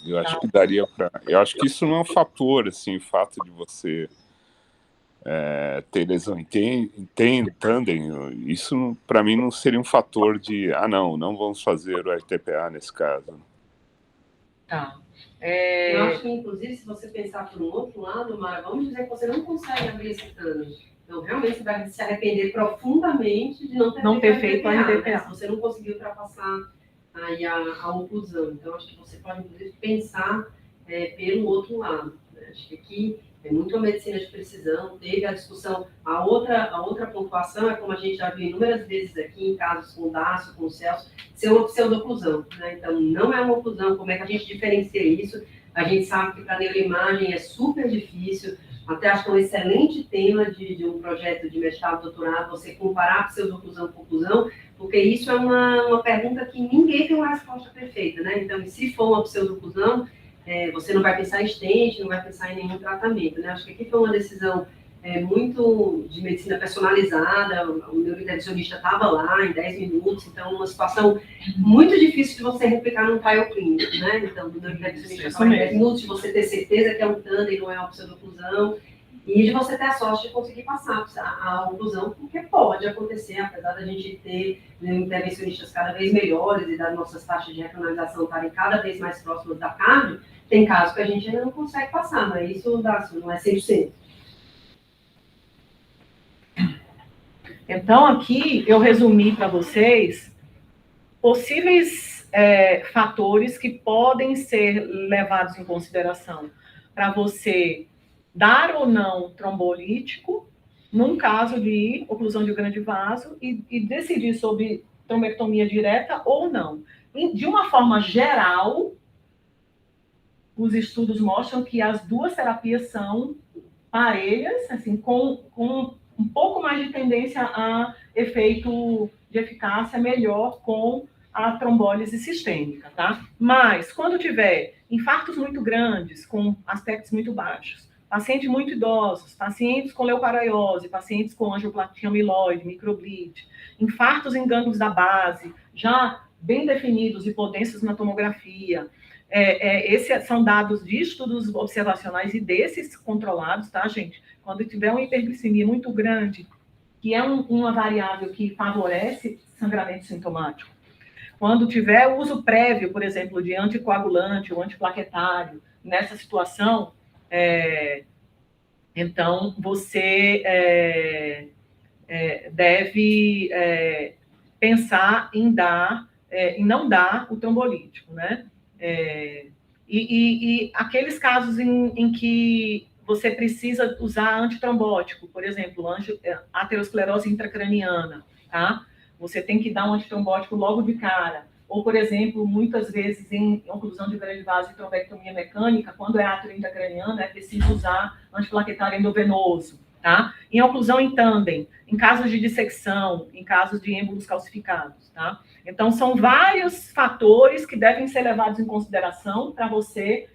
Eu acho que daria para... Eu acho que isso não é um fator, assim, o fato de você ter lesão em tandem, isso para mim não seria um fator de, não vamos fazer o RTPA nesse caso. Tá. Eu acho que, inclusive, se você pensar por um outro lado, Mara, vamos dizer que você não consegue abrir esse tandem. Então, realmente, você vai se arrepender profundamente de não ter feito a RTPA. Né? Se você não conseguiu ultrapassar aí a oclusão. Então, acho que você pode, inclusive, pensar pelo outro lado. Né? Acho que aqui é muito a medicina de precisão, teve a discussão. A outra pontuação é, como a gente já viu inúmeras vezes aqui, em casos com o Dácio, com o Celso, ser uma pseudoclusão. Né? Então, não é uma oclusão. Como é que a gente diferencia isso? A gente sabe que para neuroimagem é super difícil. Até acho que é um excelente tema de um projeto de mestrado, doutorado, você comparar pseudoclusão com oclusão, porque isso é uma pergunta que ninguém tem uma resposta perfeita, né? Então, se for uma pseudoclusão, você não vai pensar em stent, não vai pensar em nenhum tratamento, né? Acho que aqui foi uma decisão muito de medicina personalizada, o neurointervencionista estava lá em 10 minutos, então uma situação muito difícil de você replicar num trial clínico, né? Então, o neurointervencionista estava em 10 minutos, de você ter certeza que é um tandem, não é uma pseudoclusão, e de você ter a sorte de conseguir passar a oclusão, porque pode acontecer, apesar da gente ter intervencionistas cada vez melhores e das nossas taxas de recanalização estarem cada vez mais próximas da cardio, tem casos que a gente ainda não consegue passar, mas isso não é 100%. Então, aqui eu resumi para vocês possíveis fatores que podem ser levados em consideração para você dar ou não trombolítico num caso de oclusão de grande vaso e decidir sobre trombectomia direta ou não. De uma forma geral, os estudos mostram que as duas terapias são parelhas, assim, com um pouco mais de tendência a efeito de eficácia melhor com a trombólise sistêmica, tá? Mas, quando tiver infartos muito grandes, com aspectos muito baixos, pacientes muito idosos, pacientes com leucaraiose, pacientes com angioplatia amiloide, microbleed, infartos em gânglios da base, já bem definidos e potências na tomografia, esses são dados de estudos observacionais e desses controlados, tá, gente? Quando tiver uma hiperglicemia muito grande, que é uma variável que favorece sangramento sintomático, quando tiver uso prévio, por exemplo, de anticoagulante ou antiplaquetário, nessa situação, então você deve pensar em não dar o trombolítico, né? E aqueles casos em que você precisa usar antitrombótico, por exemplo, aterosclerose intracraniana, tá? Você tem que dar um antitrombótico logo de cara. Ou, por exemplo, muitas vezes em oclusão de grande vaso e trombectomia mecânica, quando é átero intracraniano, é preciso usar antiplaquetário endovenoso, tá? Em oclusão em tandem, em casos de dissecção, em casos de êmbolos calcificados, tá? Então, são vários fatores que devem ser levados em consideração para você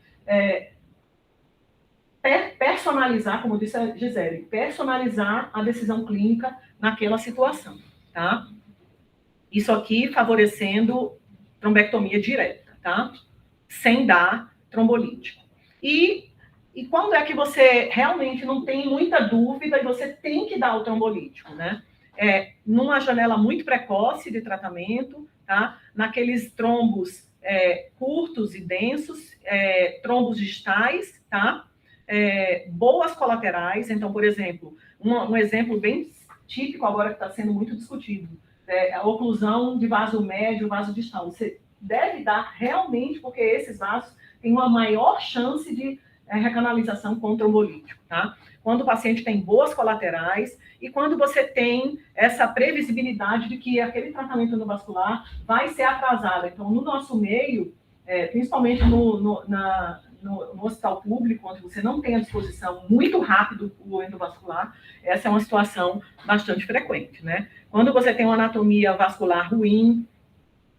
personalizar, como disse a Gisele, personalizar a decisão clínica naquela situação, tá? Isso aqui favorecendo trombectomia direta, tá? Sem dar trombolítico. E quando é que você realmente não tem muita dúvida e você tem que dar o trombolítico, né? Numa janela muito precoce de tratamento, tá? Naqueles trombos curtos e densos, trombos distais, tá? Boas colaterais. Então, por exemplo, um exemplo bem típico agora que está sendo muito discutido, a oclusão de vaso médio, vaso distal. Você deve dar realmente, porque esses vasos têm uma maior chance de recanalização com trombolítico, tá? Quando o paciente tem boas colaterais e quando você tem essa previsibilidade de que aquele tratamento endovascular vai ser atrasado. Então, no nosso meio, principalmente no hospital público, onde você não tem à disposição muito rápido o endovascular, essa é uma situação bastante frequente, né? Quando você tem uma anatomia vascular ruim,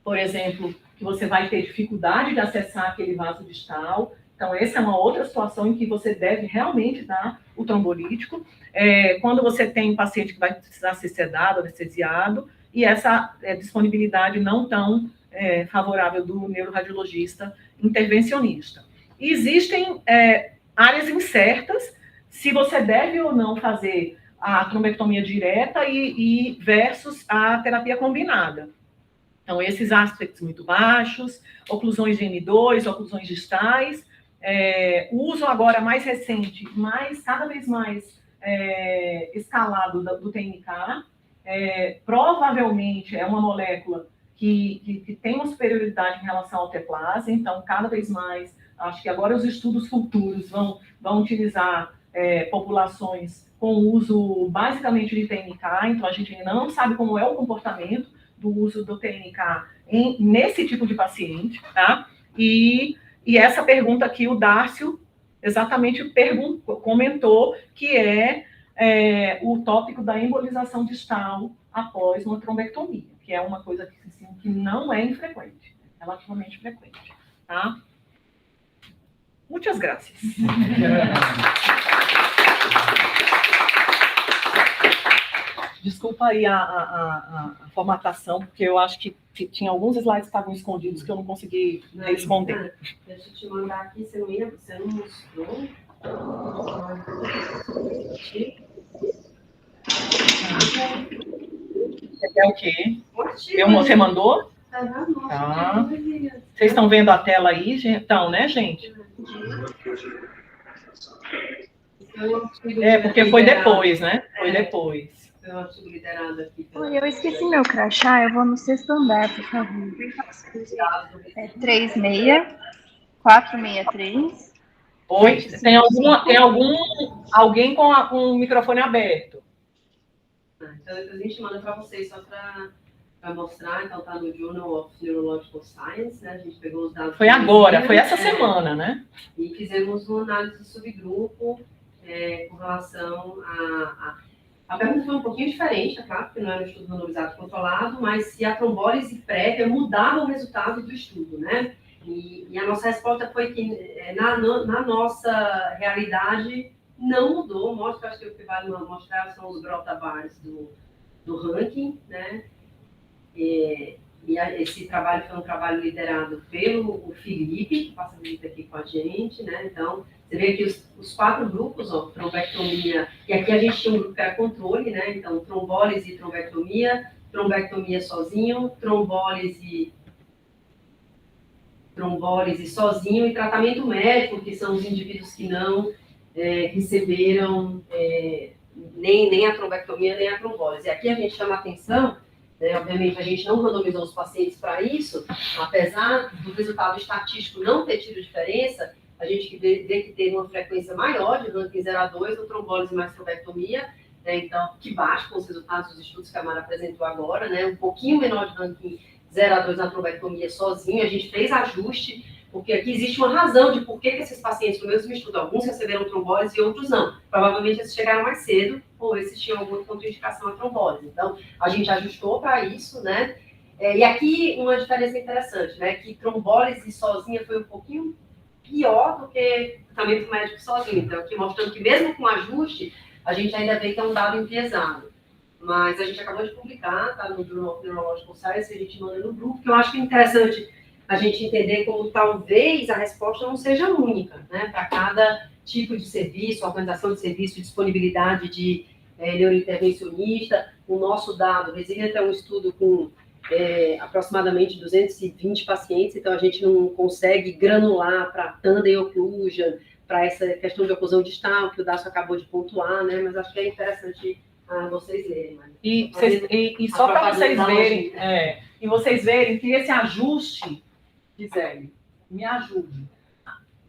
por exemplo, que você vai ter dificuldade de acessar aquele vaso distal, então essa é uma outra situação em que você deve realmente dar o trombolítico. Quando você tem um paciente que vai precisar ser sedado, anestesiado, e essa disponibilidade não tão favorável do neuroradiologista intervencionista. E existem áreas incertas, se você deve ou não fazer a trombectomia direta e versus a terapia combinada. Então, esses aspectos muito baixos, oclusões de N2, oclusões distais, uso agora mais recente, cada vez mais escalado do TNK, provavelmente é uma molécula que tem uma superioridade em relação ao T-plase, então, cada vez mais, acho que agora os estudos futuros vão utilizar populações com uso basicamente de TNK, então a gente ainda não sabe como é o comportamento do uso do TNK nesse tipo de paciente, tá? E essa pergunta aqui, o Dárcio exatamente comentou, que o tópico da embolização distal após uma trombectomia, que é uma coisa que não é infrequente, é relativamente frequente, tá? Muitas graças. Desculpa aí a formatação, porque eu acho que tinha alguns slides que estavam escondidos que eu não consegui responder. Deixa eu te mandar aqui, você não mostrou? Você quer o quê? Você mandou? Tá. Vocês estão vendo a tela aí? Então, né, gente? Porque foi depois, né? Foi depois. Oi, eu esqueci meu crachá, eu vou no 6º andar, por favor. 36-463. Oi, tem alguém com o microfone aberto? Então, depois a gente manda para vocês só para mostrar. Então, tá no Journal of Neurological Science, né? A gente pegou os dados. Foi agora, foi essa semana, né? E fizemos uma análise de subgrupo com relação a pergunta foi um pouquinho diferente, é claro, porque não era um estudo randomizado controlado, mas se a trombólise prévia mudava o resultado do estudo, né? E a nossa resposta foi que, na nossa realidade, não mudou. Acho que o que vale mostrar são os Grota Bars do ranking, né? Esse trabalho foi um trabalho liderado pelo Felipe, que passa a visita aqui com a gente, né? Então, você vê aqui os 4 grupos, ó, trombectomia, e aqui a gente tinha um grupo que era controle, né? Então, trombólise e trombectomia sozinho, trombólise sozinho e tratamento médico, que são os indivíduos que não receberam nem a trombectomia, nem a trombólise. E aqui a gente chama a atenção, né, obviamente a gente não randomizou os pacientes para isso, apesar do resultado estatístico não ter tido diferença, a gente vê que teve uma frequência maior de ranking 0 a 2 no trombólise mais trombectomia, né, então, que bate com os resultados dos estudos que a Mara apresentou agora, né, um pouquinho menor de ranking 0 a 2 na trombectomia sozinho, a gente fez ajuste, porque aqui existe uma razão de por que esses pacientes, no mesmo estudo, alguns receberam trombólise e outros não. Provavelmente esses chegaram mais cedo, ou esses tinham alguma contraindicação à trombólise. Então, a gente ajustou para isso, né? E aqui uma diferença interessante, né? Que trombólise sozinha foi um pouquinho pior do que tratamento médico sozinho. Então, aqui mostrando que mesmo com ajuste, a gente ainda vê que é um dado enviesado. Mas a gente acabou de publicar, tá no Journal of Neurological Science, a gente manda no grupo, que eu acho que é interessante a gente entender como talvez a resposta não seja única, né? Para cada tipo de serviço, organização de serviço, disponibilidade de neurointervencionista. O nosso dado, Resilient é um estudo com aproximadamente 220 pacientes, então a gente não consegue granular para tandem occlusion, para essa questão de oclusão distal, que o Dácio acabou de pontuar, né? Mas acho que é interessante vocês lerem. E só para vocês verem, e vocês verem que esse ajuste, Gisele, me ajude.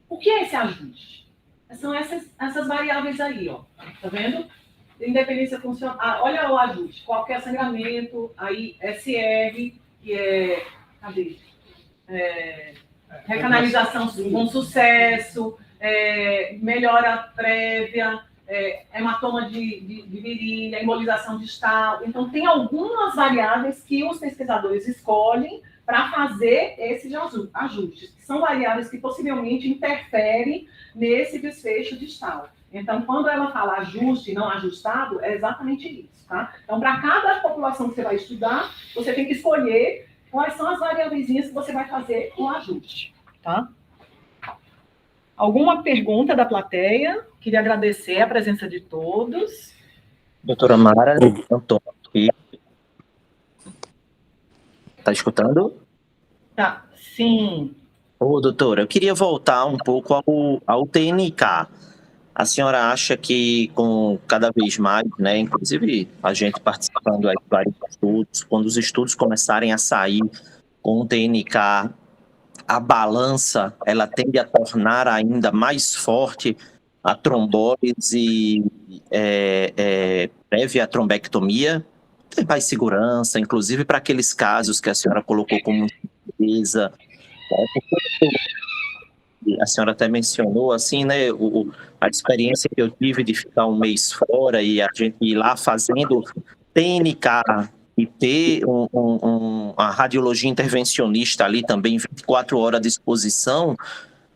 O que é esse ajuste? São essas variáveis aí, ó. Tá vendo? Independência funcional. Olha o ajuste. Qualquer sangramento, aí SR, que é. Cadê? Recanalização com sucesso, melhora prévia, hematoma de virilha, embolização distal. Então, tem algumas variáveis que os pesquisadores escolhem para fazer esses ajustes, que são variáveis que possivelmente interferem nesse desfecho distal. Então, quando ela fala ajuste e não ajustado, é exatamente isso, tá? Então, para cada população que você vai estudar, você tem que escolher quais são as variáveis que você vai fazer o ajuste, tá? Alguma pergunta da plateia? Queria agradecer a presença de todos. Doutora Mara, Antônio aqui. Está escutando? Tá, sim. Ô, doutora, eu queria voltar um pouco ao TNK. A senhora acha que com cada vez mais, né, inclusive a gente participando aí de vários estudos, quando os estudos começarem a sair com o TNK, a balança, ela tende a tornar ainda mais forte a trombólise prévia à trombectomia? Tem mais segurança, inclusive para aqueles casos que a senhora colocou como certeza. A senhora até mencionou, assim, né, a experiência que eu tive de ficar um mês fora e a gente ir lá fazendo TNK e ter a radiologia intervencionista ali também, 24 horas à disposição.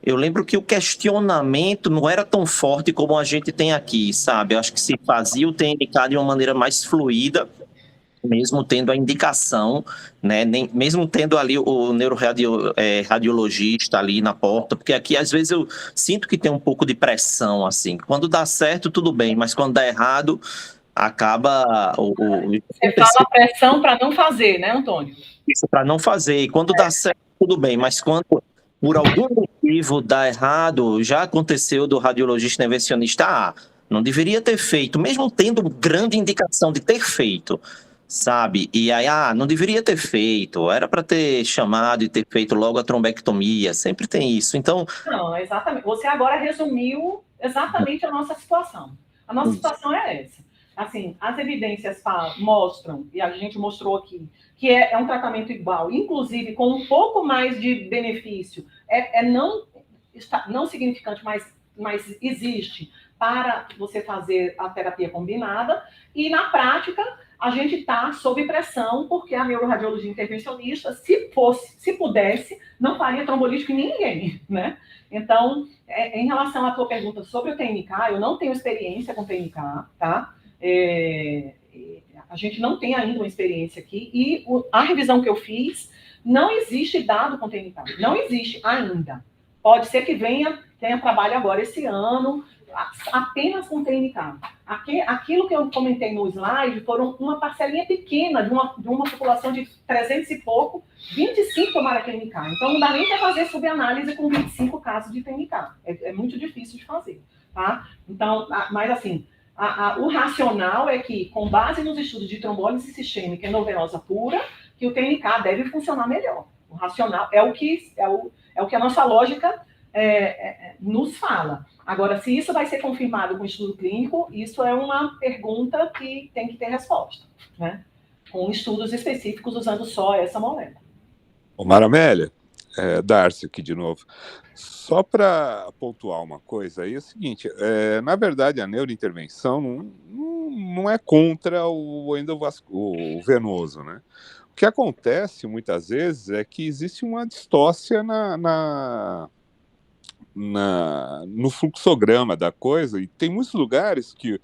Eu lembro que o questionamento não era tão forte como a gente tem aqui, sabe? Eu acho que se fazia o TNK de uma maneira mais fluida, mesmo tendo a indicação, né? Mesmo tendo ali o neuroradiologista ali na porta, porque aqui às vezes eu sinto que tem um pouco de pressão, assim. Quando dá certo, tudo bem, mas quando dá errado, acaba... Você fala pressão para não fazer, né, Antônio? Isso, para não fazer. E quando dá certo, tudo bem, mas quando por algum motivo dá errado, já aconteceu do radiologista intervencionista, não deveria ter feito, mesmo tendo grande indicação de ter feito, sabe? E aí, não deveria ter feito, era para ter chamado e ter feito logo a trombectomia, sempre tem isso. Então... Não, exatamente. Você agora resumiu exatamente a nossa situação. A nossa situação é essa. Assim, as evidências mostram, e a gente mostrou aqui, que é um tratamento igual, inclusive com um pouco mais de benefício, não significante, mas existe para você fazer a terapia combinada, e na prática a gente está sob pressão, porque a neuroradiologia intervencionista, se pudesse, não faria trombolítico em ninguém, né? Então, em relação à tua pergunta sobre o TNK, eu não tenho experiência com TNK, tá? A gente não tem ainda uma experiência aqui, e a revisão que eu fiz, não existe dado com TNK, não existe ainda. Pode ser que tenha trabalho agora esse ano, apenas com TNK. Aquilo que eu comentei no slide foram uma parcelinha pequena de uma população de 300 e pouco, 25 tomaram TNK. Então, não dá nem para fazer subanálise com 25 casos de TNK. É muito difícil de fazer, tá? Então, mas assim, O racional é que, com base nos estudos de trombólise sistêmica endovenosa pura, que o TNK deve funcionar melhor. O racional é o que a nossa lógica nos fala. Agora, se isso vai ser confirmado com estudo clínico, isso é uma pergunta que tem que ter resposta, né? Com estudos específicos usando só essa molécula. Ô, Maramélia, Darcy aqui de novo. Só para pontuar uma coisa aí, é o seguinte, na verdade a neurointervenção não é contra o venoso, né? O que acontece muitas vezes é que existe uma distócia no fluxograma da coisa, e tem muitos lugares que o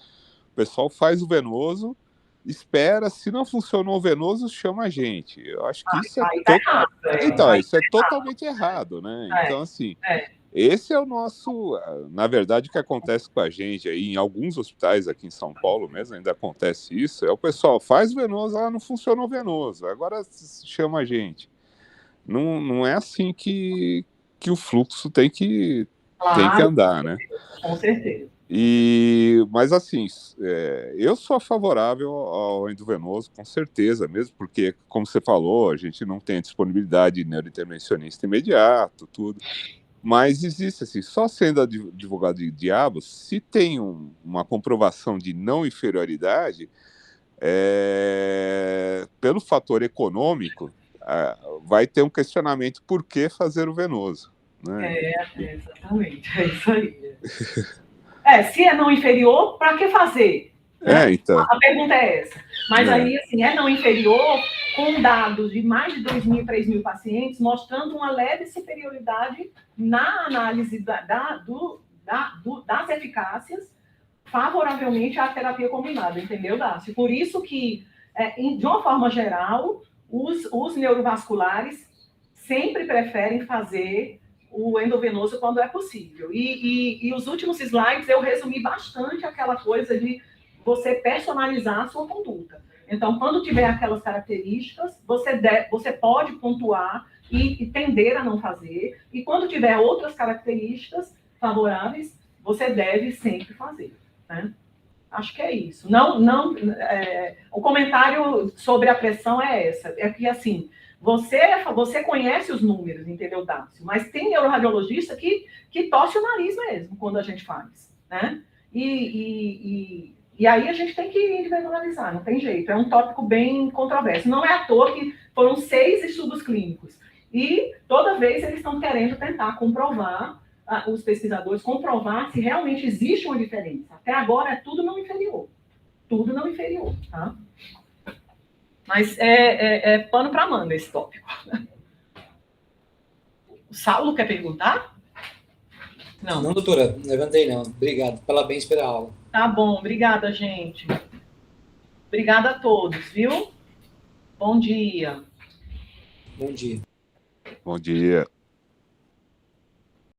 pessoal faz o venoso, espera, se não funcionou o venoso, chama a gente. Eu acho que isso isso é totalmente errado, né? Então, assim, esse é o nosso... Na verdade, o que acontece com a gente aí, em alguns hospitais aqui em São Paulo mesmo, ainda acontece isso, o pessoal faz o venoso, não funcionou o venoso, agora chama a gente. Não é assim que o fluxo tem que andar, né? Com certeza. Mas assim, eu sou favorável ao endovenoso, com certeza, mesmo porque, como você falou, a gente não tem a disponibilidade de neurointervencionista imediato, tudo. Mas existe, assim, só sendo advogado de diabos, se tem uma comprovação de não inferioridade, pelo fator econômico, vai ter um questionamento por que fazer o venoso, né? Exatamente, é isso aí. Se é não inferior, para que fazer? Então. A pergunta é essa. Mas aí, assim, é não inferior com dados de mais de 2.000, 3.000 pacientes, mostrando uma leve superioridade na análise das eficácias favoravelmente à terapia combinada, entendeu, Dácio? Por isso que, de uma forma geral, os neurovasculares sempre preferem fazer o endovenoso quando é possível. E os últimos slides eu resumi bastante aquela coisa de você personalizar a sua conduta. Então, quando tiver aquelas características, você pode pontuar e tender a não fazer. E quando tiver outras características favoráveis, você deve sempre fazer, né? Acho que é isso. O comentário sobre a pressão é essa. É que, assim, você conhece os números, entendeu, Dácio? Mas tem neuroradiologista que torce o nariz mesmo quando a gente faz, né? E aí a gente tem que individualizar, não tem jeito. É um tópico bem controverso. Não é à toa que foram 6 estudos clínicos. E toda vez eles estão querendo tentar comprovar, os pesquisadores, comprovar se realmente existe uma diferença. Até agora é tudo não inferior. Tudo não inferior, tá? Mas é pano para manga esse tópico. O Saulo quer perguntar? Não, doutora, levantei não. Obrigado. Parabéns pela aula. Tá bom, obrigada, gente. Obrigada a todos, viu? Bom dia. Bom dia. Bom dia.